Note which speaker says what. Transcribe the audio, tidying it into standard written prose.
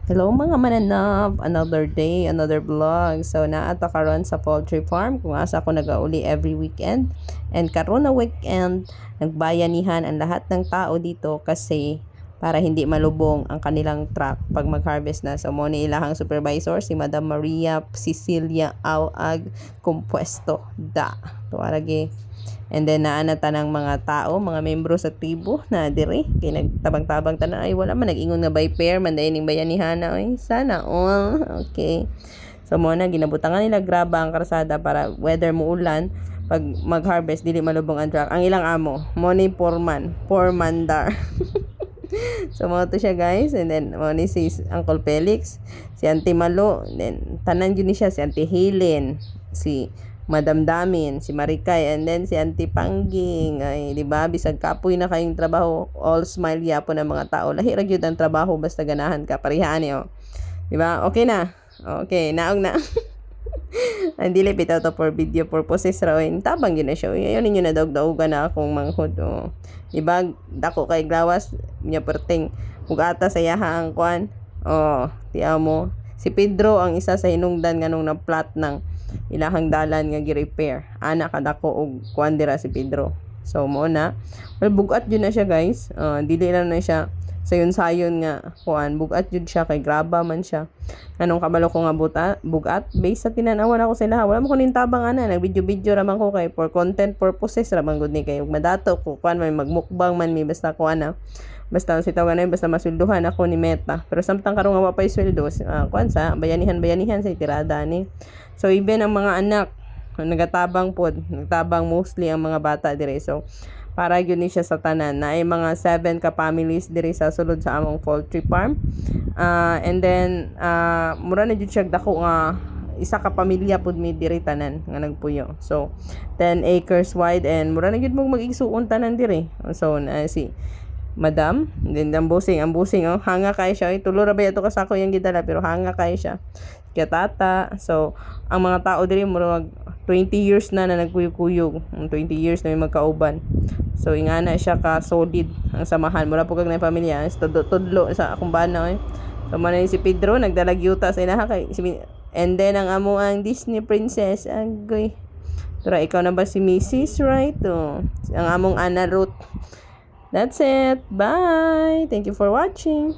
Speaker 1: Hello mga mananap, another day, another vlog. So naata karon sa poultry farm kung asa ako nagauli every weekend. And karon na weekend, nagbayanihan ang lahat ng tao dito kasi para hindi malubong ang kanilang truck pag mag-harvest na. So mo ni ilahang supervisor si Madam Maria Cecilia Auag Compuesto da. Tuarage. And then naana tanang mga tao, mga membro sa tribo na diri kay nagtabang-tabang tanan ay wala man nag-ingon nga by pair man dai ning bayanihan ay sana all. Okay. So mo na ginabutangan nila graba ang karsada para whether muulan pag mag-harvest dili malubong ang truck. Ang ilang amo, mo ni foreman dar. So mo to siya guys, and then mo ni si Uncle Felix, si Auntie Malo, and then tanan gyud ni siya si Auntie Helen, si Madam Damin, si Marikay, and then si Auntie Pangging. Ay, di ba? Bisag kapoy na kayong trabaho, all smile yapon ng mga tao. Lahi ra gyud ang trabaho basta ganahan ka. Parihaan niyo. Di ba? Okay na. Okay, naog na. Ang dili bitaw to for video purposes ra oy. Tabang gyud na siya. Ayon ninyo na daog-daogan na akong manghod. Oh. Di ba? Dako kay glawas nya perting ugata sa yaha ang kwan. Oh, tiyaw mo. Si Pedro ang isa sa hinungdan nganong na plat ng ilahang dalan nga gi-repair. Ana kadako og kuan dira si Pedro. So mo na. Well, bugat jud na siya guys. Dili lang na siya sayon-sayon nga kuan. Bugat jud siya kay graba man siya. Anong kabalo ko nga bugat based sa tinanawan ako sila. Wala mo kunin tabang ana, nag-video raman ko kay for content purposes raman gud ni kay ug madato ko kuan may magmukbang man mi basta kuan na. Basta si tawagan basta masulduhan ako ni Meta. Pero samtang karon nga wa pay sweldo, kuan sa bayanihan sa tirada ni. So even ang mga anak nagatabang pod, nagtabang mostly ang mga bata dire. So para gyud ni siya sa tanan na ay mga 7 ka families dire sa sulod sa among poultry farm. And then mura na jud siya dako nga isa ka pamilya pod mi diri tanan nga nagpuyo. So 10 acres wide and mura na gyud mo mag-igsuon tanan dire. So si Madam, then ang busing oh, hanga kay siya. Tulo ra ba ito kasako yung gidala pero hanga kay siya. Kaya tata. So, ang mga tao diri murag 20 years na nagkuyog-kuyog. 20 years na may magkauban. So, ingana siya ka solid ang samahan. Mura po kag na pamilya. Tudlo sa akong bana eh. So, man si Pedro nagdalag yuta sa ilaha kay and then ang amo ang Disney princess. Agoy. Tara, ikaw na ba si Mrs. Right? Oh. Ang among Anna Ruth. That's it. Bye. Thank you for watching.